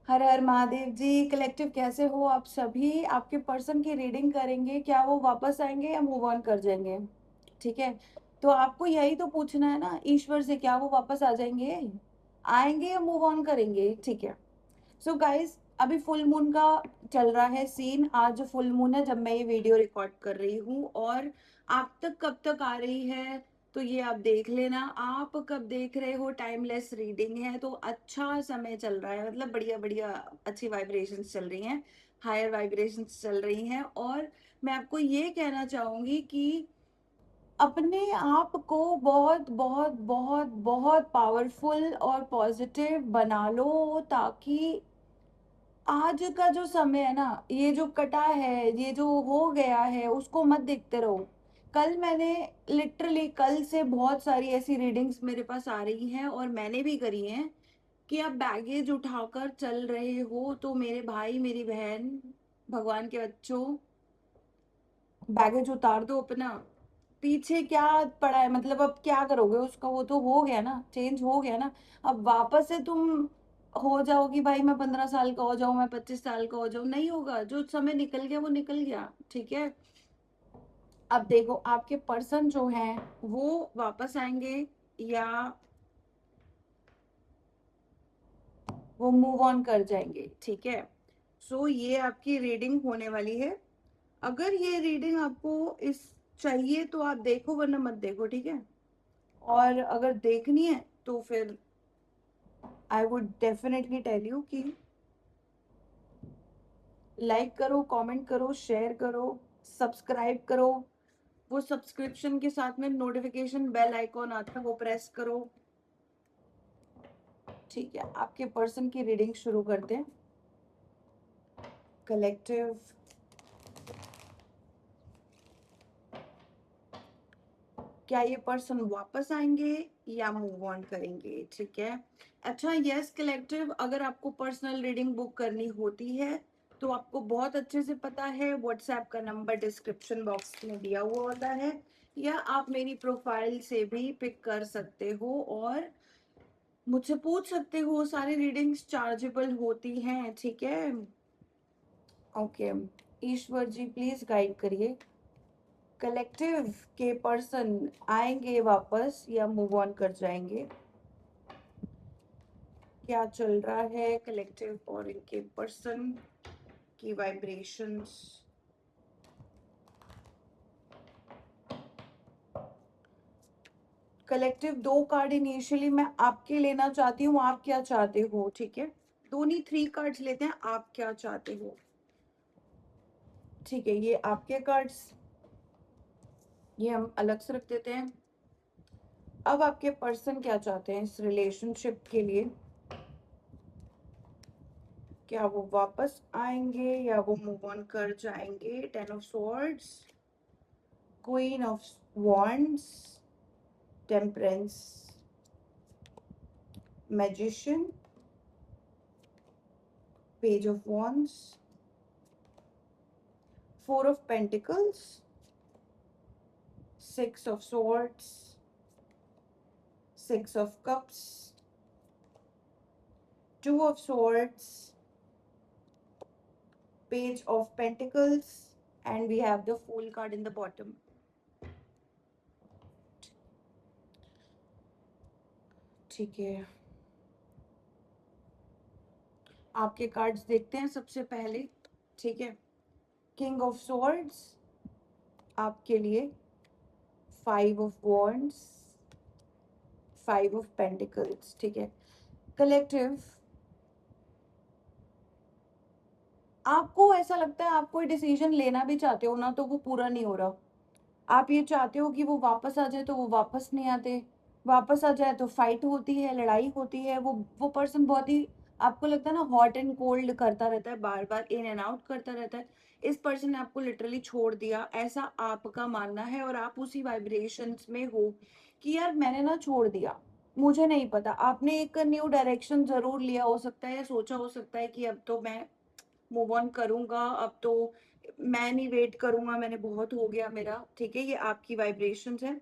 हर हर महादेव जी। Collective कैसे हो आप सभी? आपके पर्सन की रीडिंग करेंगे, क्या वो वापस आएंगे या मूव ऑन कर जाएंगे? ठीक है, तो आपको यही तो पूछना है ना ईश्वर से, क्या वो वापस आ जाएंगे, आएंगे या मूव ऑन करेंगे? ठीक है। सो गाइस, अभी फुल मून का चल रहा है सीन। आज फुल मून है जब मैं ये वीडियो रिकॉर्ड कर रही हूँ, और आप तक कब तक आ रही है तो ये आप देख लेना। आप कब देख रहे हो, टाइमलेस रीडिंग है तो अच्छा समय चल रहा है, मतलब बढ़िया बढ़िया अच्छी वाइब्रेशंस चल रही हैं, हायर वाइब्रेशंस चल रही हैं। और मैं आपको ये कहना चाहूंगी कि अपने आप को बहुत बहुत बहुत बहुत पावरफुल और पॉजिटिव बना लो, ताकि आज का जो समय है ना, ये जो कटा है, ये जो हो गया है, उसको मत देखते रहो। कल मैंने लिटरली कल से बहुत सारी ऐसी रीडिंग्स मेरे पास आ रही हैं और मैंने भी करी हैं कि आप बैगेज उठाकर चल रहे हो तो मेरे भाई मेरी बहन, भगवान के बच्चों, बैगेज उतार दो अपना। पीछे क्या पड़ा है, मतलब अब क्या करोगे उसका? वो तो हो गया ना, चेंज हो गया ना। अब वापस से तुम हो जाओ कि भाई मैं 15 साल का हो जाऊं, मैं 25 साल का हो जाऊं, नहीं होगा। जो समय निकल गया वो निकल गया, ठीक है। अब देखो आपके पर्सन जो हैं वो वापस आएंगे या वो मूव ऑन कर जाएंगे, ठीक है। सो ये आपकी रीडिंग होने वाली है। अगर ये रीडिंग आपको इस चाहिए तो आप देखो, वरना मत देखो, ठीक है। और अगर देखनी है तो फिर I would definitely tell you कि लाइक करो, कमेंट करो, शेयर करो, सब्सक्राइब करो। वो सब्सक्रिप्शन के साथ में नोटिफिकेशन बेल आइकॉन आता है, वो प्रेस करो। ठीक है, आपके पर्सन की रीडिंग शुरू करते हैं। कलेक्टिव, क्या ये पर्सन वापस आएंगे या मूव ऑन करेंगे? ठीक है। अच्छा, यस कलेक्टिव, अगर आपको पर्सनल रीडिंग बुक करनी होती है तो आपको बहुत अच्छे से पता है, व्हाट्सएप का नंबर डिस्क्रिप्शन बॉक्स में दिया हुआ होता है, या आप मेरी प्रोफाइल से भी पिक कर सकते हो और मुझसे पूछ सकते हो। सारी रीडिंग्स चार्जेबल होती हैं, ठीक है। Okay, Ishwar ji please guide करिए, कलेक्टिव के पर्सन आएंगे वापस या मूव ऑन कर जाएंगे? क्या चल रहा है कलेक्टिव और इनके पर्सन की वाइब्रेशंस? कलेक्टिव, दो कार्ड इनिशियली मैं आपके लेना चाहती हूँ, आप क्या चाहते हो? ठीक है, दो नहीं 3 कार्ड्स लेते हैं, आप क्या चाहते हो? ठीक है, ये आपके कार्ड्स, ये हम अलग से रख देते हैं। अब आपके पर्सन क्या चाहते हैं इस रिलेशनशिप के लिए? क्या वो वापस आएंगे या वो मूव ऑन कर जाएंगे? 10 of swords, queen of wands, temperance, magician, page of wands, 4 of pentacles, 6 of swords, 6 of cups, 2 of swords, page of pentacles, and we have the fool card in the bottom. ठीक है, आपके cards देखते हैं सबसे पहले, ठीक है। King of swords आपके लिए, 5 of wands, 5 of pentacles, ठीक है। कलेक्टिव, आपको ऐसा लगता है आप कोई डिसीजन लेना भी चाहते हो ना तो वो पूरा नहीं हो रहा। आप ये चाहते हो कि वो वापस आ जाए तो वो वापस नहीं आते, वापस आ जाए तो फाइट होती है, लड़ाई होती है। वो पर्सन बहुत ही, आपको लगता है ना, हॉट एंड कोल्ड करता रहता है, बार बार इन एंड आउट करता रहता है। इस पर्सन ने आपको लिटरली छोड़ दिया, ऐसा आपका मानना है, और आप उसी वाइब्रेशंस में हो कि यार मैंने ना छोड़ दिया, मुझे नहीं पता। आपने एक न्यू डायरेक्शन जरूर लिया हो सकता है, या सोचा हो सकता है कि अब तो मैं मूव ऑन करूंगा, अब तो मैं नहीं वेट करूंगा, मैंने बहुत हो गया मेरा, ठीक है। ये आपकी वाइब्रेशंस है।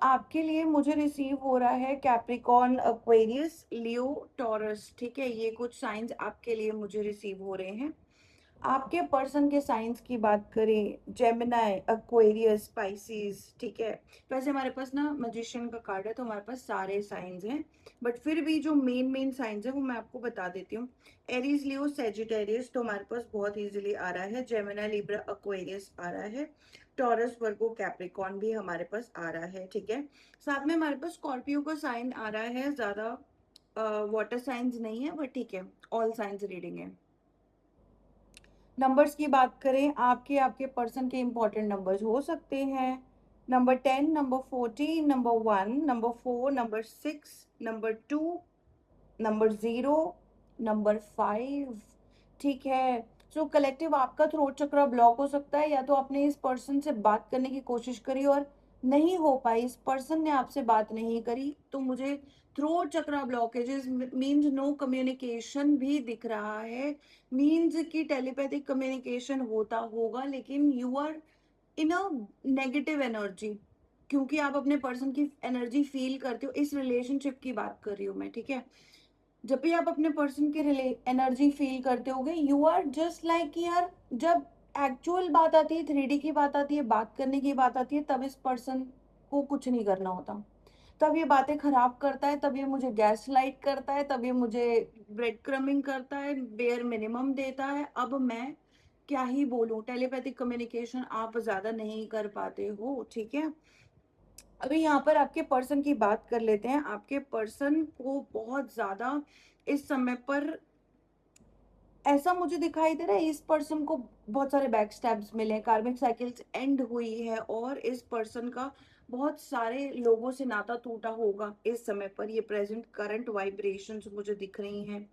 आपके लिए मुझे रिसीव हो रहा है कैप्रिकॉर्न, एक्वेरियस, लियो, टॉरस, ठीक है? ये कुछ साइंस आपके लिए मुझे रिसीव हो रहे हैं। आपके पर्सन के साइंस की बात करें, जेमिनाई, एक्वेरियस, स्पाइसीज, ठीक है? वैसे हमारे पास ना मैजिशियन का कार्ड है तो हमारे पास सारे साइंस हैं, बट फिर भी जो मेन मेन साइंस है वो मैं आपको बता देती हूँ। एरीज, लियो, सेजिटेरियस तो हमारे पास बहुत इजीली आ रहा है। जेमिनाई, लिब्रा, एक्वेरियस आ रहा है। टॉरस, वर्गो, कैप्रिकॉर्न भी हमारे पास आ रहा है, ठीक है? साथ में हमारे पास स्कॉर्पियो का साइन आ रहा है, ज्यादा वाटर साइंस नहीं है, बट ठीक है, ऑल साइंस रीडिंग है। नंबर्स की बात करें, आपके आपके पर्सन के इंपॉर्टेंट नंबर्स हो सकते हैं number 10, number 14, number 1, number 4, number 6, number 2, number 0, number 5, ठीक है? कलेक्टिव आपका थ्रोट चक्र ब्लॉक हो सकता है, या तो आपने इस पर्सन से बात करने की कोशिश करी और नहीं हो पाई, इस पर्सन ने आपसे बात नहीं करी, तो मुझे थ्रोट चक्र ब्लॉकेजेस मीन्स नो कम्युनिकेशन भी दिख रहा है। मीन्स कि टेलीपैथिक कम्युनिकेशन होता होगा, लेकिन you are in a negative energy, क्योंकि आप अपने पर्सन की एनर्जी फील करते हो। इस रिलेशनशिप की बात कर रही हूँ मैं, ठीक है? जब भी आप अपने पर्सन की एनर्जी फील करते होगे, यू आर जस्ट लाइक यार, जब एक्चुअल बात आती है, 3D की बात आती है, बात करने की बात आती है, तब इस पर्सन को कुछ नहीं करना होता। तब ये बातें खराब करता है, तब ये मुझे गैस लाइट करता है, तब ये मुझे ब्रेड क्रमिंग करता है, बेयर मिनिमम देता है। अब मैं क्या ही बोलूं, टेलीपैथिक कम्युनिकेशन आप ज्यादा नहीं कर पाते हो, ठीक है? अभी यहाँ पर आपके पर्सन की बात कर लेते हैं। आपके पर्सन को बहुत ज्यादा इस समय पर ऐसा मुझे दिखाई दे रहा है, इस पर्सन को बहुत सारे बैक स्टैब्स मिले, कार्मिक साइकिल्स एंड हुई है, और इस पर्सन का बहुत सारे लोगों से नाता टूटा होगा इस समय पर। ये प्रेजेंट करंट वाइब्रेशंस मुझे दिख रही हैं,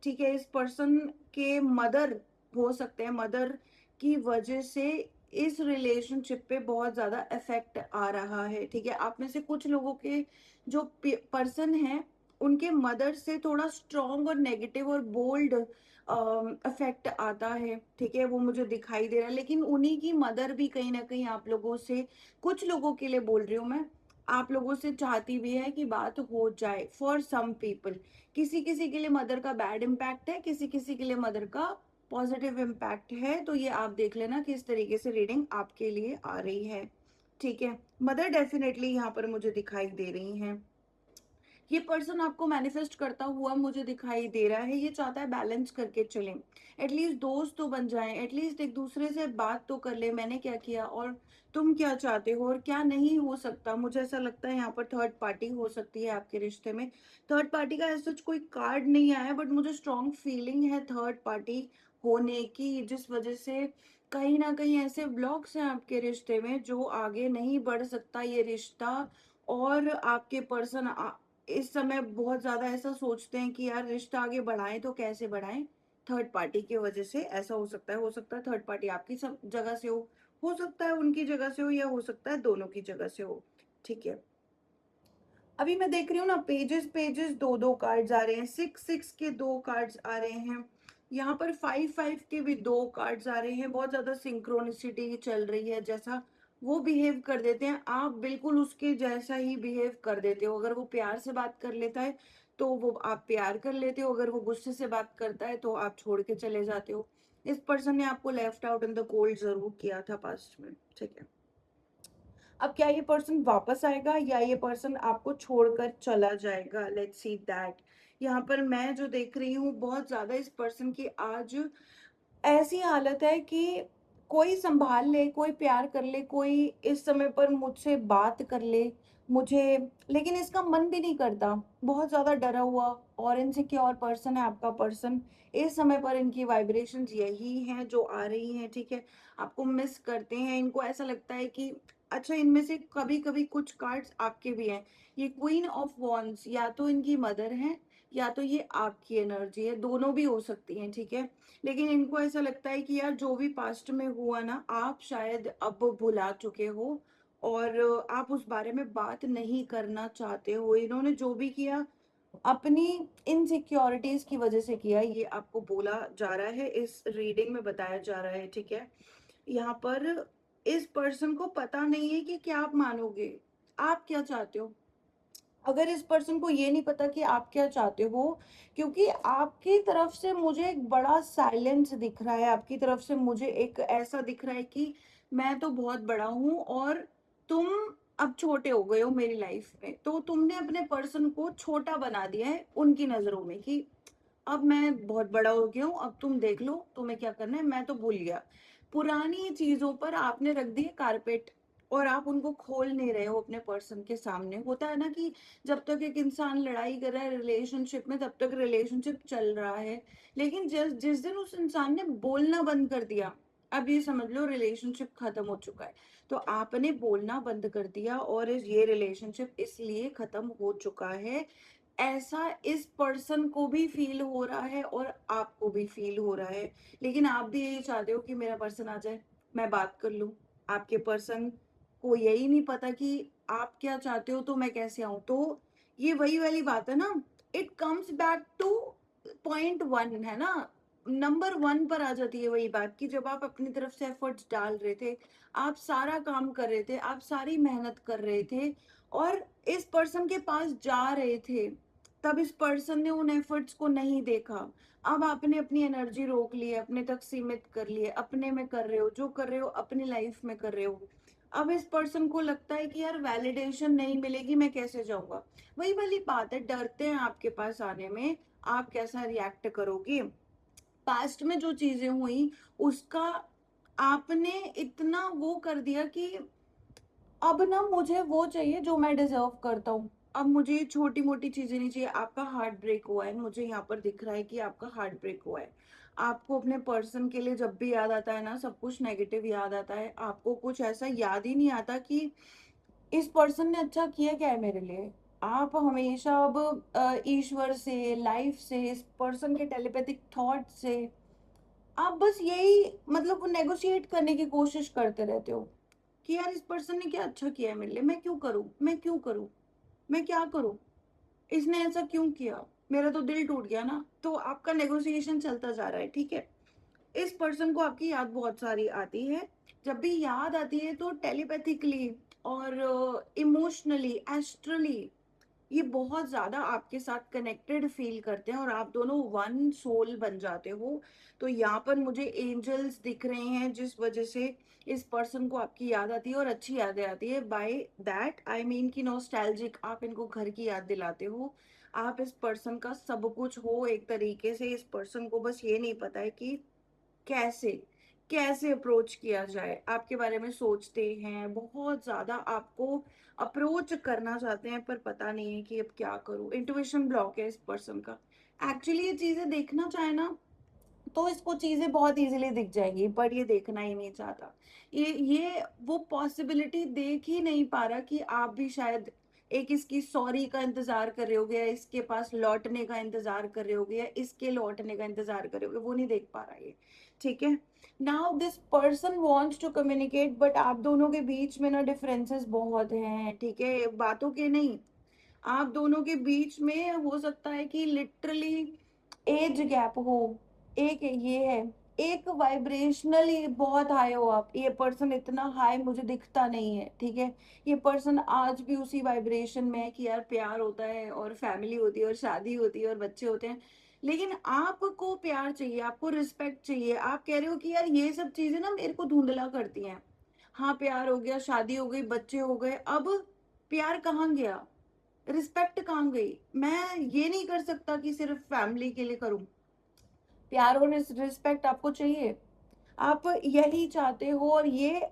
ठीक है? इस पर्सन के मदर हो सकते हैं, मदर की वजह से इस रिलेशनशिप पे बहुत ज्यादा इफेक्ट आ रहा है, ठीक है? आप में से कुछ लोगों के जो पर्सन हैं, उनके मदर से थोड़ा स्ट्रॉन्ग और नेगेटिव और बोल्ड इफेक्ट आता है, ठीक है? वो मुझे दिखाई दे रहा है, लेकिन उन्हीं की मदर भी कहीं ना कहीं आप लोगों से, कुछ लोगों के लिए बोल रही हूँ मैं, आप लोगों से चाहती भी है कि बात हो जाए। फॉर सम पीपल, किसी किसी के लिए मदर का बैड इम्पैक्ट है, किसी किसी के लिए मदर का पॉजिटिव इम्पैक्ट है। तो ये आप देख लेना किस तरीके से रीडिंग आपके लिए आ रही है, ठीक है? मदर डेफिनेटली यहाँ पर मुझे दिखाई दे रही हैं। ये पर्सन आपको मैनिफेस्ट करता हुआ मुझे दिखाई दे रहा है। ये चाहता है बैलेंस करके चलें, एटलीस्ट दोस्त तो बन जाएं, एटलीस्ट एक दूसरे से बात तो कर ले, मैंने क्या किया और तुम क्या चाहते हो और क्या नहीं हो सकता। मुझे ऐसा लगता है यहाँ पर थर्ड पार्टी हो सकती है आपके रिश्ते में। थर्ड पार्टी का ऐसा कोई कार्ड नहीं आया, बट मुझे स्ट्रॉन्ग फीलिंग है थर्ड पार्टी होने की, जिस वजह से कहीं ना कहीं ऐसे ब्लॉक्स हैं आपके रिश्ते में जो आगे नहीं बढ़ सकता ये रिश्ता। और आपके पर्सन इस समय बहुत ज्यादा ऐसा सोचते हैं कि यार रिश्ता आगे बढ़ाएं तो कैसे बढ़ाएं, थर्ड पार्टी की वजह से ऐसा हो सकता है थर्ड पार्टी आपकी सब जगह से हो सकता है उनकी जगह से हो, या हो सकता है दोनों की जगह से हो, ठीक है? अभी मैं देख रही हूँ ना, पेजेस पेजेस दो दो कार्ड्स आ रहे हैं, 6 6 के दो कार्ड्स आ रहे हैं, यहाँ पर 5 5 के भी दो कार्ड्स आ रहे हैं। बहुत ज्यादा सिंक्रोनिसिटी चल रही है, जैसा वो बिहेव कर देते हैं आप बिल्कुल उसके जैसा ही बिहेव कर देते हो। अगर वो प्यार से बात कर लेता है तो वो आप प्यार कर लेते हो, अगर वो गुस्से से बात करता है तो आप छोड़ के चले जाते हो। इस पर्सन ने आपको left out in the cold जरूर किया था पास्ट में, ठीक है? अब क्या ये पर्सन वापस आएगा या ये पर्सन आपको छोड़कर चला जाएगा? Let's see that. यहाँ पर मैं जो देख रही हूँ, बहुत ज्यादा इस पर्सन की आज ऐसी हालत है कि कोई संभाल ले, कोई प्यार कर ले, कोई इस समय पर मुझसे बात कर ले मुझे, लेकिन इसका मन भी नहीं करता। बहुत ज्यादा डरा हुआ और इनसिक्योर पर्सन है आपका पर्सन। इस समय पर इनकी वाइब्रेशंस यही हैं जो आ रही हैं, ठीक है? आपको मिस करते हैं, इनको ऐसा लगता है कि अच्छा, इनमें से कभी कभी कुछ कार्ड्स आपके भी हैं। ये क्वीन ऑफ वॉन्ड्स या तो इनकी मदर है, या तो ये आपकी एनर्जी है, दोनों भी हो सकती हैं, ठीक है? लेकिन इनको ऐसा लगता है कि यार जो भी पास्ट में हुआ ना, आप शायद अब भुला चुके हो और आप उस बारे में बात नहीं करना चाहते हो। इन्होंने जो भी किया अपनी इनसिक्योरिटीज की वजह से किया, ये आपको बोला जा रहा है, इस रीडिंग में बताया जा रहा है, ठीक है? यहाँ पर इस पर्सन को पता नहीं है कि क्या आप मानोगे। आप क्या चाहते हो? अगर इस पर्सन को ये नहीं पता कि आप क्या चाहते हो, क्योंकि आपकी तरफ से मुझे एक बड़ा साइलेंस दिख रहा है, आपकी तरफ से मुझे एक ऐसा दिख रहा है कि मैं तो बहुत बड़ा हूँ और तुम अब छोटे हो गए हो मेरी लाइफ में। तो तुमने अपने पर्सन को छोटा बना दिया है उनकी नज़रों में कि अब मैं बहुत बड़ा हो गया हूँ, अब तुम देख लो तुम्हें क्या करना है, मैं तो भूल गया। पुरानी चीज़ों पर आपने रख दिए कारपेट और आप उनको खोल नहीं रहे हो अपने पर्सन के सामने। होता है ना कि जब तक एक इंसान लड़ाई कर रहा है रिलेशनशिप में, तब तक रिलेशनशिप चल रहा है। लेकिन जिस जिस दिन उस इंसान ने बोलना बंद कर दिया, अब ये समझ लो रिलेशनशिप खत्म हो चुका है। तो आपने बोलना बंद कर दिया और ये रिलेशनशिप इसलिए खत्म हो चुका है, ऐसा इस पर्सन को भी फ़ील हो रहा है और आपको भी फ़ील हो रहा है। लेकिन आप भी यही चाहते हो कि मेरा पर्सन आ जाए, मैं बात कर लूँ। आपके पर्सन को यही नहीं पता कि आप क्या चाहते हो तो मैं कैसे आऊँ? तो ये वही वाली बात है ना, it comes back two point 1 है ना, नंबर 1 पर आ जाती है वही बात कि जब आप अपनी तरफ से एफर्ट्स डाल रहे थे, आप सारा काम कर रहे थे, आप सारी मेहनत कर रहे थे और इस पर्सन के पास जा रहे थे, तब इस पर्सन ने उन एफर्ट्स को नहीं देखा। अब आपने अपनी एनर्जी रोक ली है, अपने तक सीमित कर ली है, अपने में कर रहे हो, जो कर रहे हो अपनी लाइफ में कर रहे हो। अब इस पर्सन को लगता है कि यार वैलिडेशन नहीं मिलेगी, मैं कैसे जाऊँगा? वही वाली बात है, डरते हैं आपके पास आने में, आप कैसा रिएक्ट करोगे? पास्ट में जो चीज़ें हुई, उसका आपने इतना वो कर दिया कि अब ना मुझे वो चाहिए जो मैं डिज़र्व करता हूँ। अब मुझे ये छोटी-मोटी चीज़ें नहीं चाहिए। आपका हार्ट ब्रेक हुआ है, मुझे यहाँ पर दिख रहा है कि आपका हार्ट ब्रेक हुआ है। आपको अपने पर्सन के लिए जब भी याद आता है ना, सब कुछ नेगेटिव याद आता है। आपको कुछ ऐसा याद ही नहीं आता कि इस पर्सन ने अच्छा किया क्या है मेरे लिए। आप हमेशा अब ईश्वर से, लाइफ से, इस पर्सन के टेलीपैथिक थॉट से आप बस यही मतलब नेगोशिएट करने की कोशिश करते रहते हो कि यार इस पर्सन ने क्या अच्छा किया है मेरे लिए, मैं क्यों करूँ, मैं क्यों करूँ, मैं क्या करूँ, इसने ऐसा क्यों किया, मेरा तो दिल टूट गया ना। तो आपका नेगोशिएशन चलता जा रहा है, ठीक है। इस पर्सन को आपकी याद बहुत सारी आती है। जब भी याद आती है तो टेलीपैथिकली और इमोशनली, एस्ट्रली ये बहुत ज़्यादा आपके साथ कनेक्टेड फ़ील करते हैं और आप दोनों वन सोल बन जाते हो। तो यहाँ पर मुझे एंजल्स दिख रहे हैं जिस वज़ह से इस पर्सन को आपकी याद आती है और अच्छी यादें आती है। बाय दैट आई मीन कि नॉस्टैल्जिक, आप इनको घर की याद दिलाते हो। आप इस पर्सन का सब कुछ हो एक तरीके से, इस पर्सन को बस ये नहीं पता है कि कैसे, कैसे अप्रोच किया जाए? आपके बारे में सोचते हैं, बहुत ज़्यादा आपको अप्रोच करना चाहते हैं पर पता नहीं है कि अब क्या करूँ? इंट्यूइशन ब्लॉक है इस पर्सन का। एक्चुअली ये चीज़ें देखना चाहे ना तो इसको चीज़ें बहुत ईज़िली दिख जाएँगी, बट ये देखना ही नहीं चाहता। ये वो पॉसिबिलिटी देख ही नहीं पा रहा कि आप भी शायद एक इसकी सॉरी का इंतज़ार कर रहे होगे या इसके पास लौटने का इंतज़ार कर रहे होगे या इसके लौटने का इंतज़ार कर रहे होगे, वो नहीं देख पा रहा ये, ठीक है? Now this person wants to communicate but आप दोनों के बीच में ना डिफरेंसेस बहुत हैं, ठीक है? बातों के नहीं, आप दोनों के बीच में हो सकता है कि लिटरली एज गैप हो, एक ये है, एक वाइब्रेशनली बहुत हाई हो आप, ये पर्सन इतना हाई मुझे दिखता नहीं है, ठीक है? ये पर्सन आज भी उसी वाइब्रेशन में है कि यार प्यार होता है और फैमिली होती है और शादी होती है और बच्चे होते हैं। लेकिन आपको प्यार चाहिए, आपको रिस्पेक्ट चाहिए, आप कह रहे हो कि यार ये सब चीज़ें ना मेरे को धुंधला करती हैं। हाँ, प्यार हो गया, शादी हो गई, बच्चे हो गए, अब प्यार कहाँ गया? रिस्पेक्ट कहाँ गई? मैं ये नहीं कर सकता कि सिर्फ़ फैमिली के लिए करूँ। प्यार और रिस्पेक्ट आपको चाहिए। आप यही चाहते हो और ये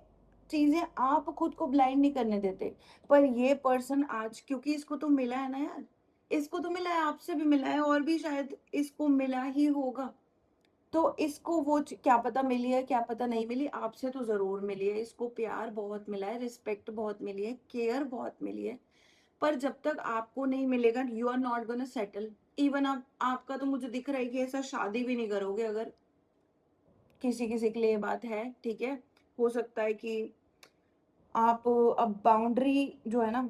चीज़ें आप खुद को ब्लाइंड नहीं करने देते। पर ये पर्सन आज क्योंकि इसको तो मिला है ना यार, इसको तो मिला है, आपसे भी मिला है और भी शायद इसको मिला ही होगा। तो इसको वो क्या पता मिली है, क्या पता नहीं मिली, आपसे तो ज़रूर मिली है। इसको प्यार बहुत मिला है, रिस्पेक्ट बहुत मिली है, केयर बहुत मिली है। पर जब तक आपको नहीं मिलेगा you are not gonna settle. Even आप आपका तो मुझे दिख रहा है कि ऐसा शादी भी नहीं करोगे अगर किसी-किसी के लिए ये बात है, ठीक है? हो सकता है कि आप अब बाउंड्री जो है ना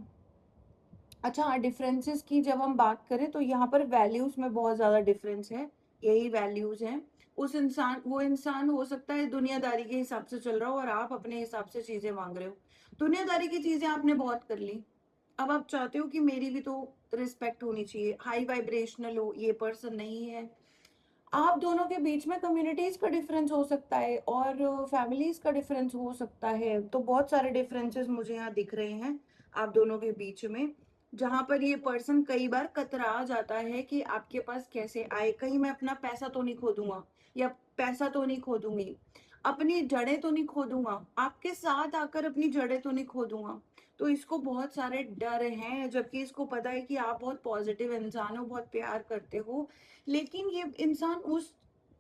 अच्छा हाँ, डिफरेंसेस की जब हम बात करें तो यहाँ पर वैल्यूज़ में बहुत ज़्यादा डिफरेंस है, यही वैल्यूज़ हैं। वो इंसान हो सकता है दुनियादारी के हिसाब से चल रहा हो और आप अपने हिसाब से चीज़ें माँग रहे हो। दुनियादारी की चीज़ें आपने बहुत कर ली। अब आप चाहते हो कि मेरी भी तो रिस्पेक्ट होनी चाहिए, हाई वाइब्रेशनल हो, ये पर्सन नहीं है। आप दोनों के बीच में कम्युनिटीज़ का डिफरेंस हो सकता है और फैमिलीज़ का डिफरेंस हो सकता है। तो बहुत सारे डिफरेंसेस मुझे यहाँ दिख रहे हैं आप दोनों के बीच में, जहाँ पर ये पर्सन कई बार कतरा जाता है कि आपके पास कैसे आए, कहीं मैं अपना पैसा तो नहीं खो दूँगा या पैसा तो नहीं खो दूँगी, अपनी जड़ें तो नहीं खो दूँगा, आपके साथ आकर अपनी जड़ें तो नहीं खो दूँगा। तो इसको बहुत सारे डर हैं, जबकि इसको पता है कि आप बहुत पॉजिटिव इंसान हो, बहुत प्यार करते हो। लेकिन ये इंसान उस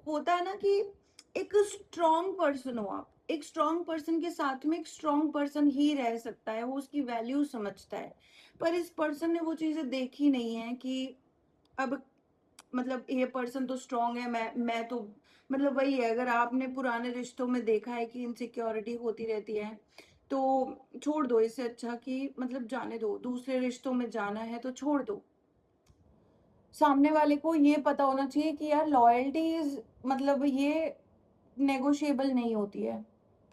होता है ना कि एक स्ट्रॉन्ग पर्सन हो आप, एक स्ट्रॉन्ग पर्सन के साथ में एक स्ट्रॉन्ग पर्सन ही रह सकता है, वो उसकी वैल्यू समझता है। पर इस पर्सन ने वो चीज़ें देखी नहीं है कि अब मतलब ये पर्सन तो स्ट्रॉन्ग है, मैं तो मतलब वही है, अगर आपने पुराने रिश्तों में देखा है कि इनसिक्योरिटी होती रहती है, तो छोड़ दो, इससे अच्छा कि मतलब जाने दो, दूसरे रिश्तों में जाना है तो छोड़ दो। सामने वाले को ये पता होना चाहिए कि यार लॉयल्टीज़ मतलब ये नेगोशिएबल नहीं होती है,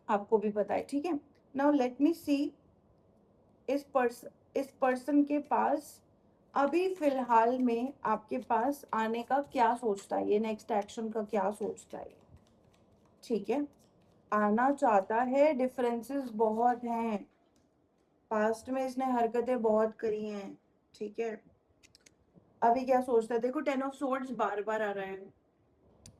आपको भी पता है, ठीक है? नाउ लेट मी सी इस पर्सन के पास अभी फ़िलहाल में आपके पास आने का क्या सोचता है ये, नेक्स्ट एक्शन का क्या सोचता है ये, ठीक है? आना चाहता है, डिफरेंसेस बहुत हैं, पास्ट में इसने हरकतें बहुत करी हैं, ठीक है? अभी क्या सोचता है, देखो 10 ऑफ स्वॉर्ड्स बार-बार आ रहा है।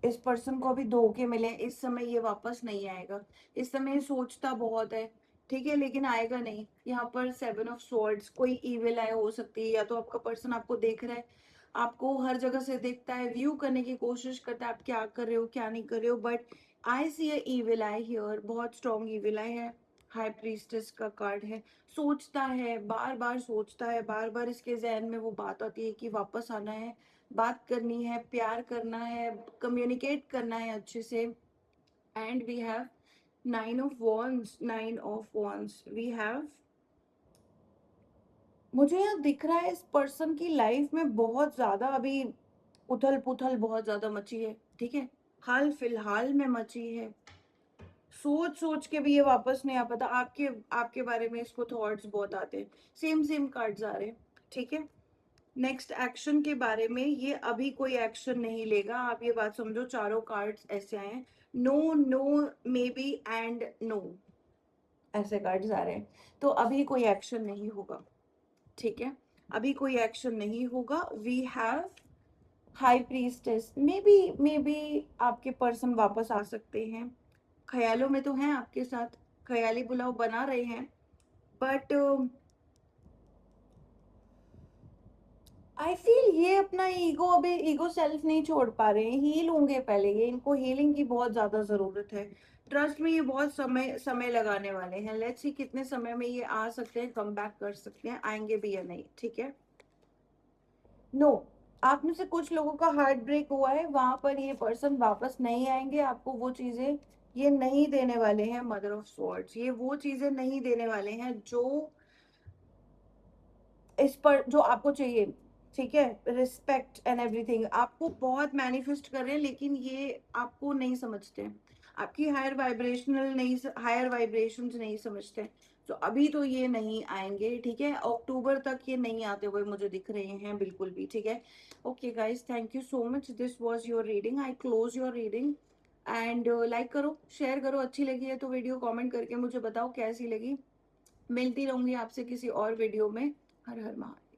इस पर्सन को अभी धोखे मिले हैं, इस समय ये वापस नहीं आएगा। इस समय ये सोचता बहुत है, ठीक है? लेकिन आएगा नहीं। यहाँ पर 7 ऑफ स्वॉर्ड्स, कोई इविल आई हो सकती है, या तो आपका पर्सन आपको देख रहा है, आपको हर जगह से देखता है, व्यू करने की कोशिश करता है, आप क्या कर रहे हो, क्या नहीं कर रहे हो, but I see a evil eye here, बहुत स्ट्रॉन्ग इविल आई है। हाई प्रीस्टेस का कार्ड है। सोचता है, बार-बार सोचता है, बार-बार इसके ज़हन में वो बात आती है कि वापस आना है, बात करनी है, प्यार करना है, कम्युनिकेट करना है अच्छे से। And we have 9 of wands, 9 of wands we have. मुझे यहाँ दिख रहा है इस पर्सन की लाइफ में बहुत ज़्यादा अभी उथल-पुथल बहुत ज़्यादा मची है, ठीक है? हाल-फिलहाल में मची है। सोच-सोच के भी ये वापस नहीं आ पाता। आपके आपके बारे में इसको थॉट्स बहुत आते हैं। सेम-सेम कार्ड्स आ रहे हैं, ठीक है? नेक्स्ट एक्शन के बारे में ये अभी कोई एक्शन नहीं लेगा, आप ये बात समझो, चारों कार्ड्स ऐसे आए हैं, no, no, maybe and no, ऐसे कार्ड्स आ रहे हैं। तो अभी कोई एक्शन नहीं होगा, ठीक है? अभी कोई एक्शन नहीं होगा। We have high priestess, maybe आपके पर्सन वापस आ सकते हैं, ख्यालों में तो हैं आपके साथ, ख्याली पुलाव बना रहे हैं, बट आई फील ये अपना ईगो, अभी ईगो सेल्फ नहीं छोड़ पा रहे हैं, हील होंगे पहले ये, इनको हीलिंग की बहुत ज़्यादा ज़रूरत है। ट्रस्ट में ये बहुत समय समय लगाने वाले हैं, लेट्स सी कितने समय में ये आ सकते हैं, कम बैक कर सकते हैं, आएँगे भी या नहीं, ठीक है? नो, आप में से कुछ लोगों का हार्ट ब्रेक हुआ है, वहाँ पर ये पर्सन वापस नहीं आएँगे, आपको वो चीज़ें ये नहीं देने वाले हैं, मदर ऑफ स्वॉर्ड्स, ये वो चीज़ें नहीं देने वाले हैं जो इस पर जो आपको चाहिए, ठीक है? रिस्पेक्ट एंड एवरीथिंग आपको बहुत मैनिफेस्ट कर रहे हैं, लेकिन ये आपको नहीं समझते हैं। आपकी हायर वाइब्रेशंस नहीं समझते हैं। तो अभी तो ये नहीं आएँगे, ठीक है? अक्टूबर तक ये नहीं आते हुए मुझे दिख रहे हैं बिल्कुल भी, ठीक है? Okay guys, thank you so much, this was your reading, I close your reading. And like करो, शेयर करो, अच्छी लगी है तो वीडियो कमेंट करके मुझे बताओ कैसी लगी। मिलती रहूँगी आपसे किसी और वीडियो में। हर हर महादेव।